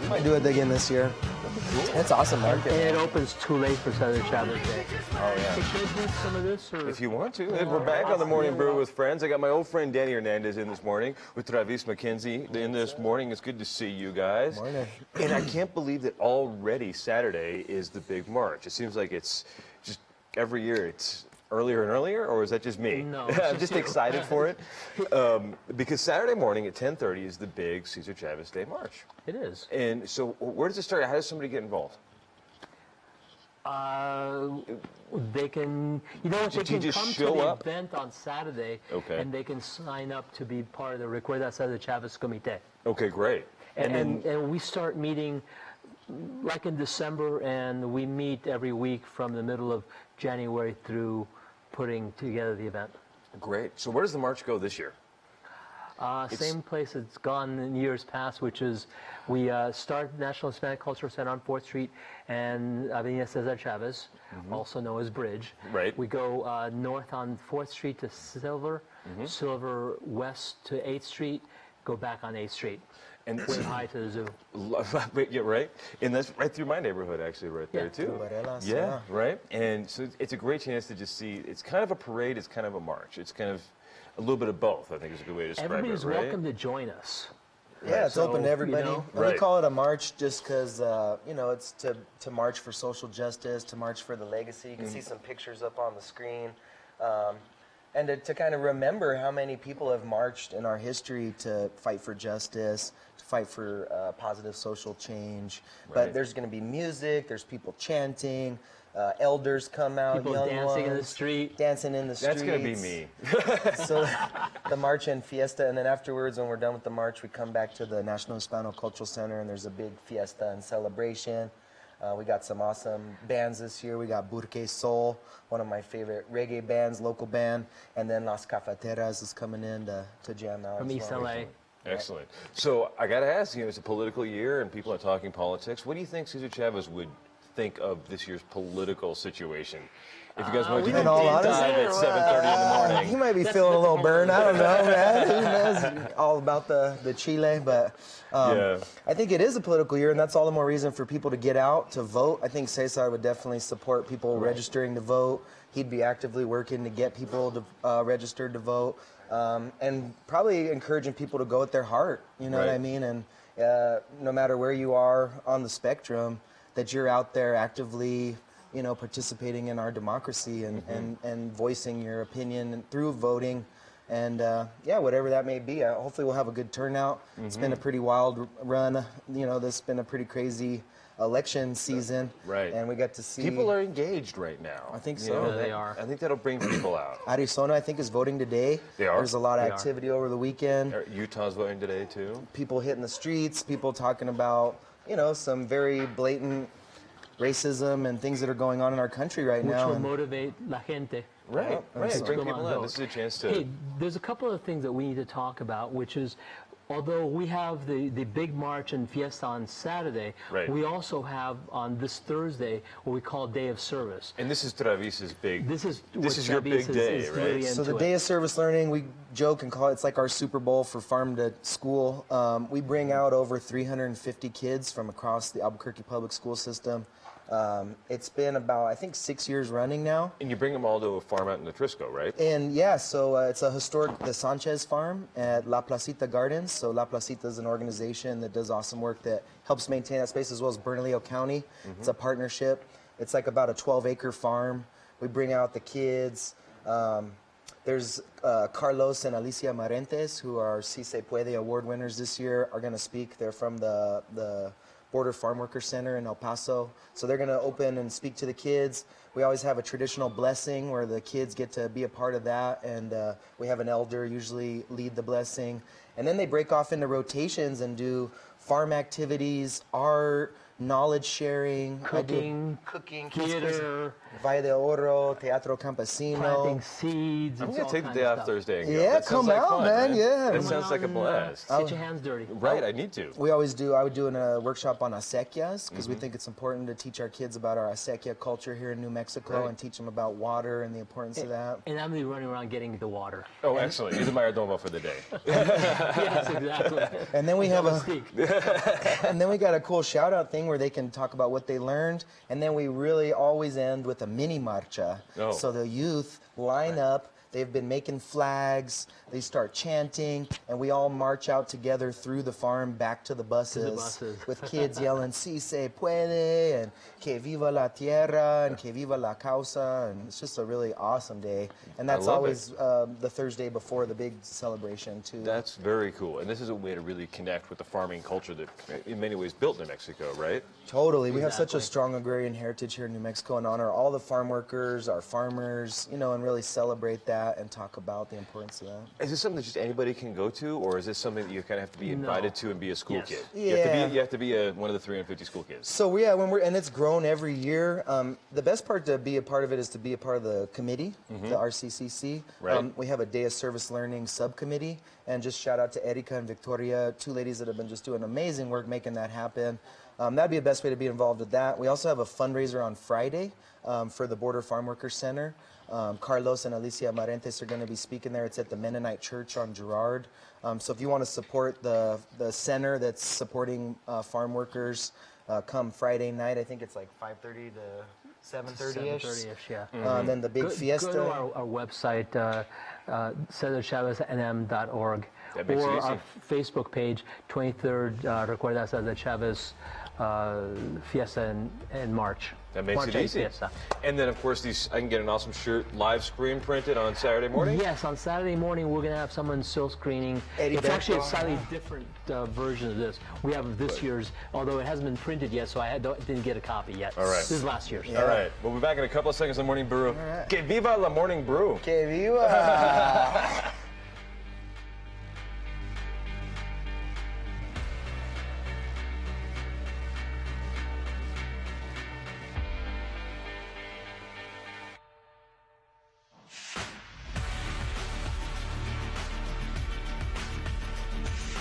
Might do it again this year. It's awesome market. And it opens too late for Cesar Chavez Day. Oh, yeah. So should I drink some of this? Or? If you want to. We're back on the Morning Brew with friends. I got my old friend Danny Hernandez in this morning with Travis McKenzie in this morning. It's good to see you guys. Morning. And I can't believe that already Saturday is the big march. It seems like it's just every year it's earlier and earlier, or is that just me? No. I'm just excited for it. Because Saturday morning at 10:30 is the big Cesar Chavez Day March. It is. And so where does it start? How does somebody get involved? They can, you know what, they can just come to show the up? event on Saturday, Okay. and they can sign up to be part of the Recuerda Cesar Chavez Comité. Okay, great. And we start meeting like in December, and we meet every week from the middle of January through putting together the event. Great. So where does the march go this year? Same place it's gone in years past, which is we start National Hispanic Cultural Center on 4th Street and Avenida Cesar Chavez, also known as Bridge. Right. We go north on 4th Street to Silver, Silver west to 8th Street, go back on 8th Street. And Way high to the zoo. Yeah, right. And that's right through my neighborhood, actually, right there, too. Morelas, Yeah, right. And so it's a great chance to just see, it's kind of a parade, it's kind of a march. It's kind of a little bit of both, I think is a good way to describe Everybody's it, right? welcome to join us. Yeah, it's open to So, everybody. you know, And we Right. call it a march just because, you know, it's to march for social justice, to march for the legacy. You can see some pictures up on the screen. And to kind of remember how many people have marched in our history to fight for justice, to fight for positive social change. Right. But there's going to be music, there's people chanting, elders come out, People young dancing in the ones, street. dancing in the streets. That's going to be me. So the march and fiesta, and then afterwards, when we're done with the march, we come back to the National Hispano Cultural Center, and there's a big fiesta and celebration. We got some awesome bands this year. We got Burque Soul, one of my favorite reggae bands, local band, and then Las Cafeteras is coming in to jam out. From as East well. LA. Excellent. So I got to ask you, it's a political year and people are talking politics. What do you think Cesar Chavez would think of this year's political situation? If you guys want to do a in deep all dive honesty, at 7:30 in the morning. He might be feeling a little burned. I don't know, man. Who knows? All about the Chile, but Yeah. I think it is a political year, and that's all the more reason for people to get out to vote. I think Cesar would definitely support people registering to vote. He'd be actively working to get people to registered to vote, and probably encouraging people to go with their heart. You know what I Right. mean? And no matter where you are on the spectrum, that you're out there actively, you know, participating in our democracy and voicing your opinion through voting. And yeah, whatever that may be, hopefully we'll have a good turnout. It's been a pretty wild run. You know, this has been a pretty crazy election season. Right. And we got to see... People are engaged right now. I think You so. know, Yeah, they are. I think that'll bring people out. Arizona, I think, is voting today. They are? There's a lot of They are. activity over the weekend. Utah's voting today, too. People hitting the streets, people talking about, you know, some very blatant racism and things that are going on in our country right Which now. will and- motivate la gente. Right, right. so Bring come people out and out. This is a chance to... Hey, there's a couple of things that we need to talk about, which is, although we have the big march and fiesta on Saturday, Right. we also have on this Thursday what we call Day of Service. And this is Travis's big... This is your what big Travis day, is right? really So the into Day it. of Service Learning, we joke and call it's like our Super Bowl for farm to school. We bring out over 350 kids from across the Albuquerque public school system. It's been about, I think, 6 years running now. And you bring them all to a farm out in the Trisco, right? And yeah, so it's a historic, the Sanchez farm at La Placita Gardens. So La Placita is an organization that does awesome work that helps maintain that space as well as Bernalillo County. It's a partnership. It's like about a 12-acre farm. We bring out the kids. There's Carlos and Alicia Marentes, who are Si Se Puede award winners this year, are going to speak. They're from the Border Farm Worker Center in El Paso. So they're going to open and speak to the kids. We always have a traditional blessing where the kids get to be a part of that, and we have an elder usually lead the blessing. And then they break off into rotations and do farm activities, art, knowledge sharing, Cooking, cooking, theater, Valle de Oro, Teatro Campesino. planting seeds. I'm it's going to all take the kinds day of off stuff. Thursday and go. Yeah, That sounds come like out, fun, man, yeah. That Come sounds on like a and, blast. Get your hands dirty. Right, I need to. We always do. I would do a workshop on acequias because we think it's important to teach our kids about our acequia culture here in New Mexico Right. and teach them about water and the importance of that. And I'm gonna be running around getting the water. Oh, excellent. You're the mayordomo for the day. Yes, exactly. And then we have a Mystique. And then we got a cool shout out thing where they can talk about what they learned. And then we really always end with a mini marcha. Oh. So the youth line up. They've been making flags. They start chanting, and we all march out together through the farm back to the buses, with kids yelling "Si se puede" and "Que viva la tierra" and "Que viva la causa," and it's just a really awesome day. And that's love always the Thursday before the big celebration too. That's very cool. And this is a way to really connect with the farming culture that, in many ways, built New Mexico, right? Totally. We have such a strong agrarian heritage here in New Mexico, and honor all the farm workers, our farmers, you know, and really celebrate that and talk about the importance of that. Is this something that just anybody can go to, or is this something that you kind of have to be invited to and be a school Yes. kid? Yeah. You have to be one of the 350 school kids. So yeah, and it's grown every year. The best part to be a part of it is to be a part of the committee, the RCCC. Right. We have a Day of Service Learning subcommittee, and just shout out to Erika and Victoria, two ladies that have been just doing amazing work making that happen. That'd be the best way to be involved with that. We also have a fundraiser on Friday for the Border Farm Workers Center. Carlos and Alicia Marentes are going to be speaking there. It's at the Mennonite Church on Girard. So if you want to support the center that's supporting farm workers, come Friday night. I think it's like 5:30 to 7:30ish. 7:30ish, yeah. Then the big fiesta. Go to our website, CesarChavezNM.org, That makes it or easy. our Facebook page, 23rd Recuerda Cesar Chavez Fiesta in March. That makes March it 8th easy. Fiesta. And then, of course, I can get an awesome shirt live screen printed on Saturday morning? Yes, on Saturday morning we're going to have someone still screening. Eddie It's actually a Beckdahl. slightly different version of this. We have this year's, although it hasn't been printed yet, so I didn't get a copy yet. All right. This is last year's. All right. We'll be back in a couple of seconds on Morning Brew. Que viva la Morning Brew. Que viva!